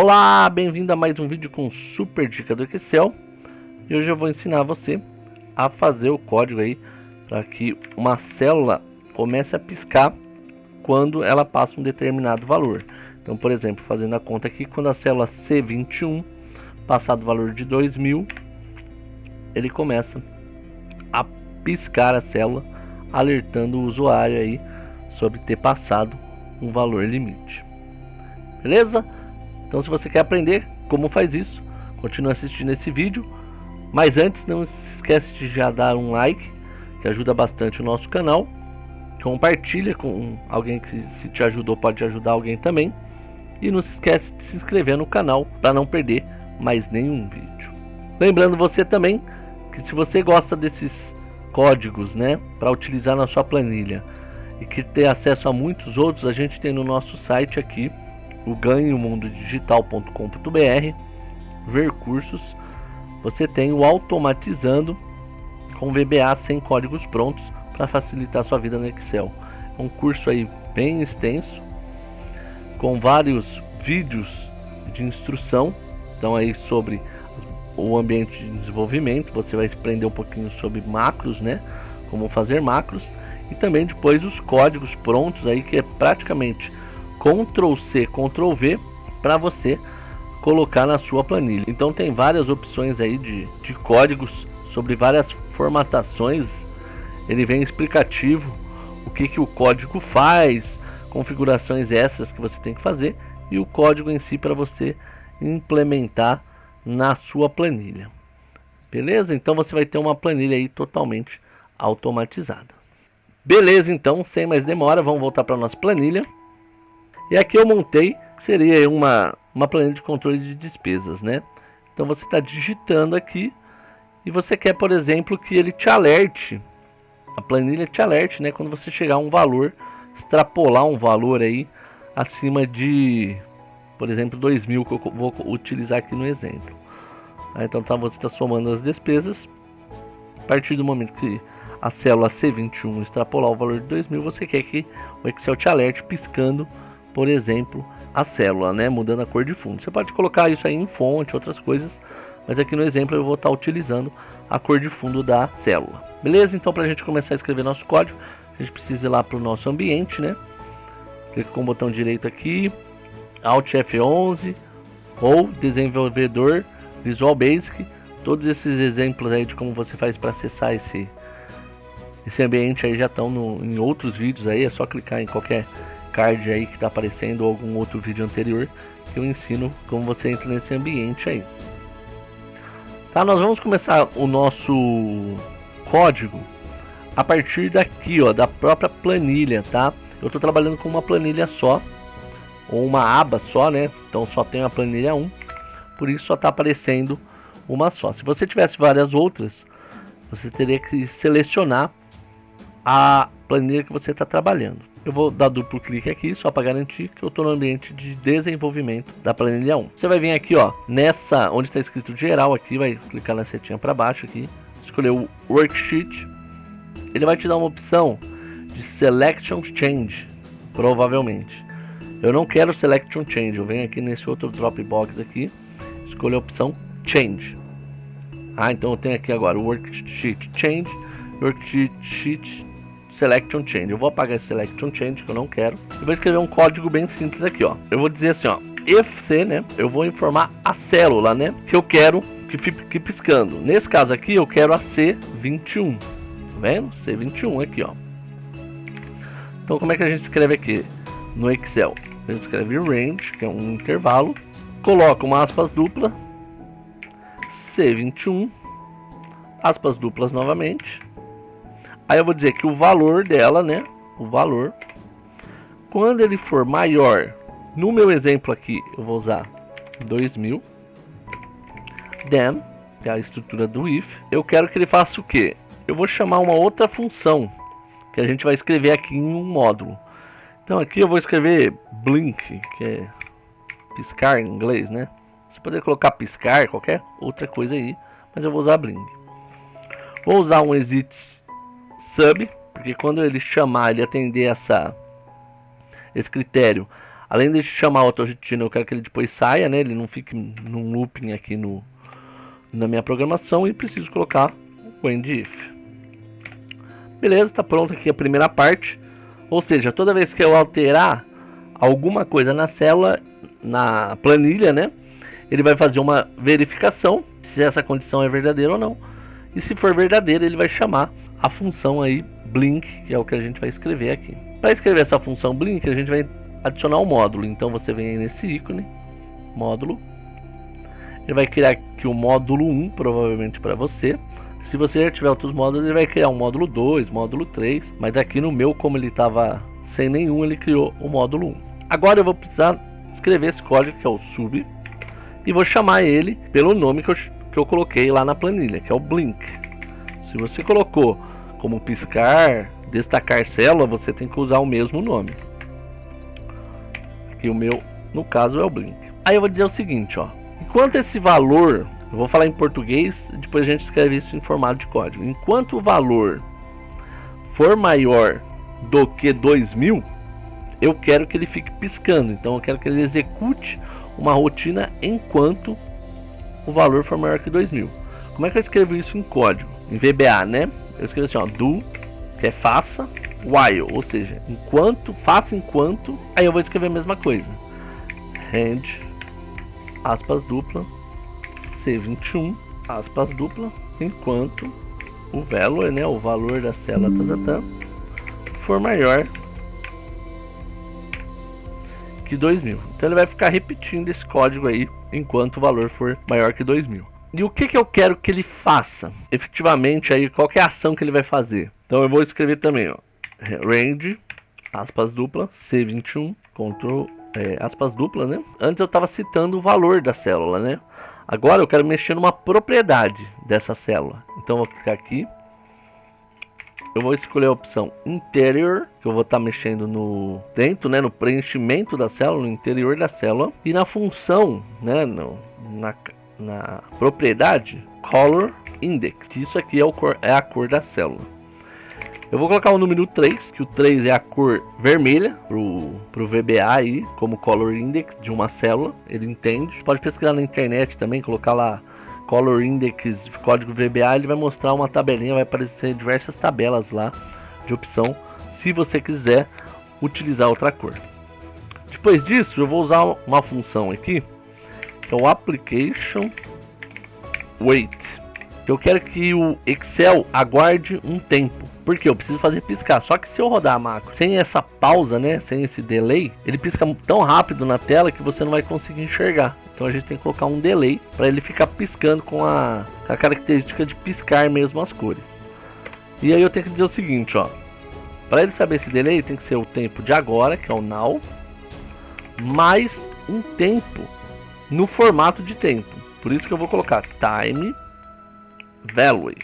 Olá, bem-vindo a mais um vídeo com super dica do Excel. E hoje eu vou ensinar você a fazer o código aí para que uma célula comece a piscar quando ela passa um determinado valor. Então, por exemplo, fazendo a conta aqui, quando a célula C21 passar do valor de 2000, ele começa a piscar a célula, alertando o usuário aí sobre ter passado um valor limite. Beleza? Então, se você quer aprender como faz isso, continue assistindo esse vídeo. Mas antes, não se esquece de já dar um like, que ajuda bastante o nosso canal. Compartilha com alguém que, se te ajudou, pode ajudar alguém também. E não se esquece de se inscrever no canal para não perder mais nenhum vídeo. Lembrando você também que se você gosta desses códigos, né, para utilizar na sua planilha e que ter acesso a muitos outros, a gente tem no nosso site aqui o ganhomundodigital.com.br, ver cursos. Você tem o automatizando com VBA sem códigos prontos para facilitar a sua vida no Excel. É um curso aí bem extenso, com vários vídeos de instrução. Então aí sobre o ambiente de desenvolvimento, você vai aprender um pouquinho sobre macros, né? Como fazer macros, e também depois os códigos prontos aí, que é praticamente Ctrl C, Ctrl V para você colocar na sua planilha. Então tem várias opções aí de códigos sobre várias formatações. Ele vem explicativo o que o código faz, configurações essas que você tem que fazer, e o código em si para você implementar na sua planilha. Beleza? Então você vai ter uma planilha aí totalmente automatizada. Beleza, então sem mais demora, vamos voltar para nossa planilha. E aqui eu montei, seria uma planilha de controle de despesas, né? Então você está digitando aqui e você quer, por exemplo, que ele te alerte, a planilha te alerte, né? Quando você chegar a um valor, extrapolar um valor aí acima de, por exemplo, 2.000, que eu vou utilizar aqui no exemplo. Então você está somando as despesas. A partir do momento que a célula C21 extrapolar o valor de 2.000, você quer que o Excel te alerte piscando, por exemplo, a célula, né, mudando a cor de fundo. Você pode colocar isso aí em fonte, outras coisas, mas aqui no exemplo eu vou estar utilizando a cor de fundo da célula. Beleza? Então, para a gente começar a escrever nosso código, a gente precisa ir lá para o nosso ambiente, né? Clica com o botão direito aqui, Alt F11 ou desenvolvedor Visual Basic. Todos esses exemplos aí de como você faz para acessar esse ambiente aí já estão em outros vídeos aí. É só clicar em qualquer card aí que está aparecendo ou algum outro vídeo anterior que eu ensino como você entra nesse ambiente aí. Tá, nós vamos começar o nosso código a partir daqui, ó, da própria planilha, tá? Eu estou trabalhando com uma planilha só, ou uma aba só, né? Então só tem a planilha 1, por isso só está aparecendo uma só. Se você tivesse várias outras, você teria que selecionar a planilha que você está trabalhando. Eu vou dar duplo clique aqui, só para garantir que eu estou no ambiente de desenvolvimento da planilha 1. Você vai vir aqui, ó, nessa, onde está escrito geral aqui, vai clicar na setinha para baixo aqui, escolher o Worksheet. Ele vai te dar uma opção de Selection Change, provavelmente. Eu não quero Selection Change, eu venho aqui nesse outro Dropbox aqui, escolho a opção Change. Então eu tenho aqui agora o Worksheet Change, Worksheet Selection Change. Eu vou apagar esse Selection Change que eu não quero e vou escrever um código bem simples aqui, ó. Eu vou dizer assim, ó, if C, né? Eu vou informar a célula, né, que eu quero que fique piscando. Nesse caso aqui eu quero a C21. Tá vendo? C21 aqui, ó. Então como é que a gente escreve aqui no Excel? A gente escreve range, que é um intervalo, coloca uma aspas dupla, C21, aspas duplas novamente. Aí eu vou dizer que o valor dela, né, o valor, quando ele for maior, no meu exemplo aqui, eu vou usar 2000, then, que é a estrutura do if, eu quero que ele faça o quê? Eu vou chamar uma outra função, que a gente vai escrever aqui em um módulo. Então aqui eu vou escrever blink, que é piscar em inglês, né? Você poderia colocar piscar, qualquer outra coisa aí, mas eu vou usar blink. Vou usar um exit sub, porque quando ele chamar, ele atender esse critério, Além de chamar o auto-rotina, eu quero que ele depois saia, né? Ele não fique num looping aqui na minha programação, e preciso colocar o end if. Beleza, está pronto aqui a primeira parte. Ou seja, toda vez que eu alterar alguma coisa na célula, na planilha, né, ele vai fazer uma verificação se essa condição é verdadeira ou não. E se for verdadeira, ele vai chamar a função aí blink, que é o que a gente vai escrever aqui. Para escrever essa função blink, a gente vai adicionar um módulo. Então você vem aí nesse ícone, módulo. Ele vai criar aqui o módulo 1, provavelmente para você. Se você já tiver outros módulos, ele vai criar um módulo 2, módulo 3. Mas aqui no meu, como ele estava sem nenhum, ele criou o módulo 1. Agora eu vou precisar escrever esse código, que é o sub. E vou chamar ele pelo nome que eu coloquei lá na planilha, que é o blink. Se você colocou como piscar, destacar célula, você tem que usar o mesmo nome. Aqui o meu, no caso, é o blink. Aí eu vou dizer o seguinte, ó. Enquanto esse valor, eu vou falar em português, depois a gente escreve isso em formato de código. Enquanto o valor for maior do que 2000, eu quero que ele fique piscando. Então eu quero que ele execute uma rotina enquanto o valor for maior que 2000. Como é que eu escrevo isso em código? Em VBA, né? Eu escrevo assim, ó, do, que é faça, while, ou seja, enquanto, faça enquanto. Aí eu vou escrever a mesma coisa. Rand, aspas dupla, C21, aspas dupla, enquanto o value, né, o valor da célula for maior que 2000. Então ele vai ficar repetindo esse código aí enquanto o valor for maior que 2000. E o que eu quero que ele faça? Efetivamente aí, qual que é a ação que ele vai fazer? Então eu vou escrever também, ó, range, aspas dupla, C21, aspas dupla, né? Antes eu estava citando o valor da célula, né? Agora eu quero mexer numa propriedade dessa célula. Então eu vou clicar aqui. Eu vou escolher a opção interior, que eu vou estar mexendo dentro, né, no preenchimento da célula, no interior da célula. E na função, né, na propriedade, color index, que isso aqui é a cor da célula. Eu vou colocar o número 3, que o 3 é a cor vermelha pro VBA aí, como color index de uma célula, ele entende. Você pode pesquisar na internet também, colocar lá color index, código VBA, ele vai mostrar uma tabelinha, vai aparecer diversas tabelas lá de opção, se você quiser utilizar outra cor. Depois disso, eu vou usar uma função aqui, que é o application wait. Eu quero que o Excel aguarde um tempo, porque eu preciso fazer piscar. Só que se eu rodar a macro sem essa pausa, né, sem esse delay, ele pisca tão rápido na tela que você não vai conseguir enxergar. Então a gente tem que colocar um delay para ele ficar piscando com a característica de piscar mesmo as cores. E aí eu tenho que dizer o seguinte, ó, para ele saber esse delay tem que ser o tempo de agora, que é o now, mais um tempo no formato de tempo. Por isso que eu vou colocar time value,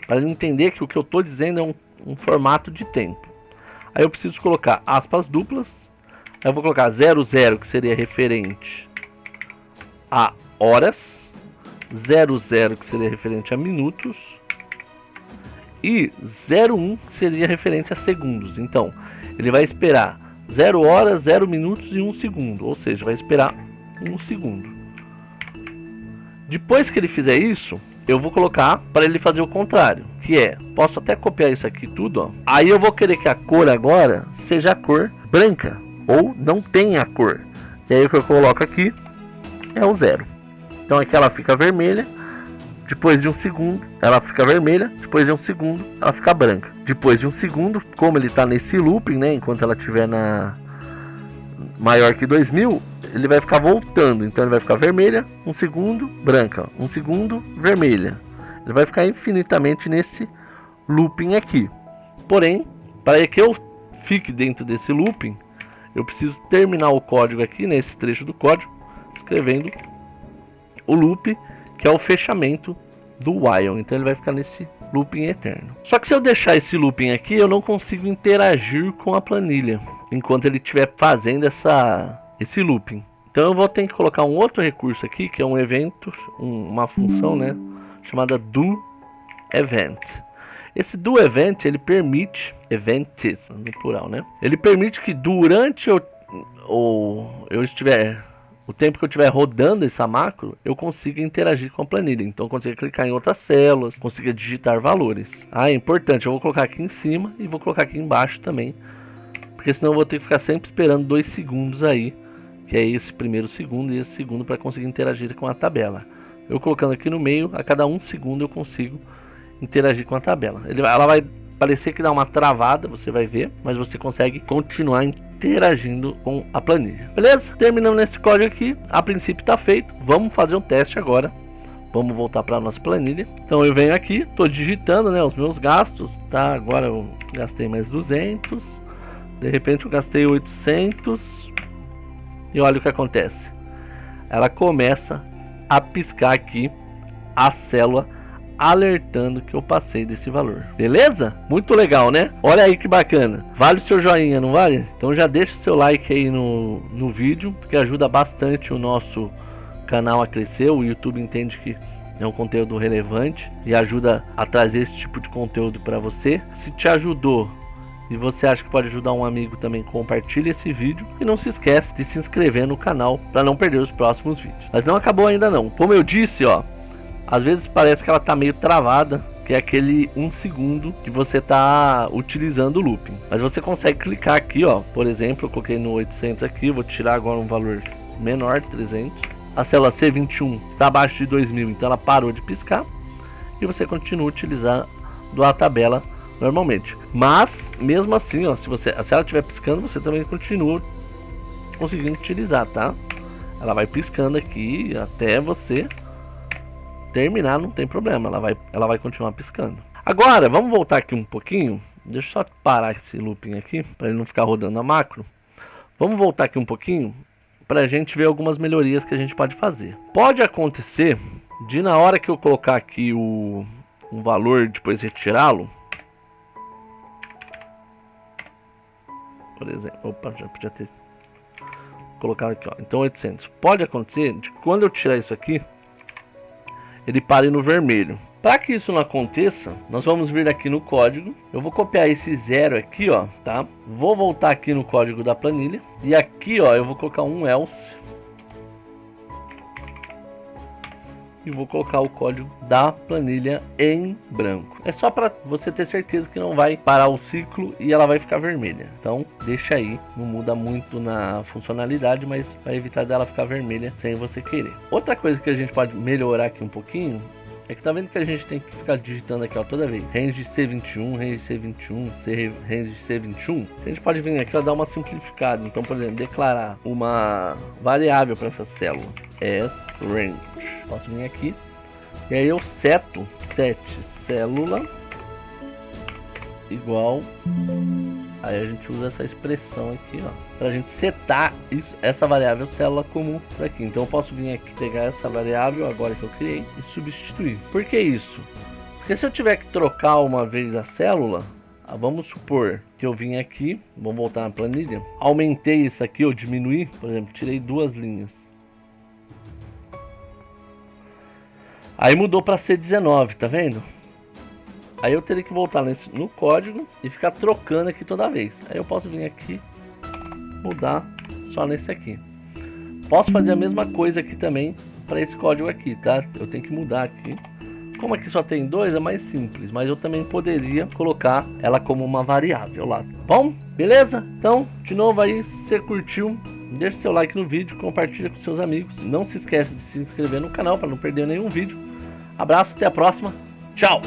para ele entender que o que eu estou dizendo é um formato de tempo. Aí eu preciso colocar aspas duplas. Aí eu vou colocar 00, que seria referente a horas, 00, que seria referente a minutos, e 01, que seria referente a segundos. Então ele vai esperar 0 horas, 0 minutos e 1 segundo, ou seja, vai esperar 1 segundo. Depois que ele fizer isso, eu vou colocar para ele fazer o contrário, que é, posso até copiar isso aqui tudo, ó. Aí eu vou querer que a cor agora seja a cor branca, ou não tenha cor. E aí o que eu coloco aqui é o 0. Então aqui ela fica vermelha, depois de um segundo ela fica vermelha, depois de um segundo ela fica branca. Depois de um segundo, como ele está nesse looping, né, enquanto ela estiver na maior que 2000, ele vai ficar voltando, então ele vai ficar vermelha, um segundo, branca, um segundo, vermelha. Ele vai ficar infinitamente nesse looping aqui. Porém, para que eu fique dentro desse looping, eu preciso terminar o código aqui, nesse trecho do código, escrevendo o loop, que é o fechamento do while. Então ele vai ficar nesse looping eterno. Só que se eu deixar esse looping aqui, eu não consigo interagir com a planilha enquanto ele estiver fazendo esse looping. Então eu vou ter que colocar um outro recurso aqui, que é um evento, uma função, né, chamada doEvent. Esse doEvent, ele permite, events no plural, né, ele permite que durante o tempo que eu estiver rodando essa macro, eu consigo interagir com a planilha. Então eu consigo clicar em outras células, consigo digitar valores. É importante, eu vou colocar aqui em cima e vou colocar aqui embaixo também, porque senão eu vou ter que ficar sempre esperando 2 segundos aí, que é esse primeiro segundo e esse segundo, para conseguir interagir com a tabela. Eu colocando aqui no meio, a cada 1 segundo eu consigo interagir com a tabela. Ela vai parecer que dá uma travada, você vai ver, mas você consegue continuar interagindo com a planilha. Beleza? Terminando esse código aqui, a princípio está feito. Vamos fazer um teste agora. Vamos voltar para a nossa planilha. Então eu venho aqui, estou digitando, né, os meus gastos, tá? Agora eu gastei mais 200, de repente eu gastei 800 e olha o que acontece. Ela começa a piscar aqui a célula, alertando que eu passei desse valor. Beleza? Muito legal, né? Olha aí que bacana. Vale o seu joinha, não vale? Então já deixa o seu like aí no vídeo, porque ajuda bastante o nosso canal a crescer. O YouTube entende que é um conteúdo relevante e ajuda a trazer esse tipo de conteúdo para você. Se te ajudou e você acha que pode ajudar um amigo também, compartilhe esse vídeo e não se esquece de se inscrever no canal para não perder os próximos vídeos. Mas não acabou ainda não. Como eu disse, ó, às vezes parece que ela tá meio travada, que é aquele 1 segundo que você tá utilizando o looping. Mas você consegue clicar aqui, ó, por exemplo, eu coloquei no 800 aqui, vou tirar agora um valor menor, 300. A célula C21 está abaixo de 2000, então ela parou de piscar e você continua utilizando a tabela normalmente. Mas mesmo assim, ó, se ela estiver piscando, você também continua conseguindo utilizar, tá? Ela vai piscando aqui até você terminar, não tem problema, ela vai continuar piscando. Agora vamos voltar aqui um pouquinho. Deixa eu só parar esse looping aqui para ele não ficar rodando a macro. Vamos voltar aqui um pouquinho para a gente ver algumas melhorias que a gente pode fazer. Pode acontecer de, na hora que eu colocar aqui um valor, depois retirá-lo, por exemplo, opa, já podia ter colocado aqui, ó, então 800. Pode acontecer de quando eu tirar isso aqui, ele pare no vermelho. Para que isso não aconteça, nós vamos vir aqui no código. Eu vou copiar esse 0 aqui, ó, tá? Vou voltar aqui no código da planilha e aqui, ó, eu vou colocar um else e vou colocar o código da planilha em branco. É só para você ter certeza que não vai parar o ciclo e ela vai ficar vermelha. Então deixa aí, não muda muito na funcionalidade, mas vai evitar dela ficar vermelha sem você querer. Outra coisa que a gente pode melhorar aqui um pouquinho é que tá vendo que a gente tem que ficar digitando aqui, ó, toda vez range C21, range C21, range C21. A gente pode vir aqui, ó, dar uma simplificada. Então, por exemplo, declarar uma variável para essa célula, sRange. Posso vir aqui e aí eu seto set célula igual, aí a gente usa essa expressão aqui, ó, pra gente setar essa variável célula comum por aqui. Então eu posso vir aqui pegar essa variável agora que eu criei e substituir. Por que isso? Porque se eu tiver que trocar uma vez a célula, vamos supor que eu vim aqui, vamos voltar na planilha, aumentei isso aqui, eu diminuí, por exemplo, tirei 2 linhas, aí mudou para C19, tá vendo? Aí eu teria que voltar no código e ficar trocando aqui toda vez. Aí eu posso vir aqui, mudar só nesse aqui. Posso fazer a mesma coisa aqui também para esse código aqui, tá? Eu tenho que mudar aqui. Como aqui só tem 2, é mais simples, mas eu também poderia colocar ela como uma variável lá. Bom, beleza? Então, de novo aí, se você curtiu, deixa seu like no vídeo, compartilha com seus amigos. Não se esqueça de se inscrever no canal para não perder nenhum vídeo. Abraço, até a próxima. Tchau!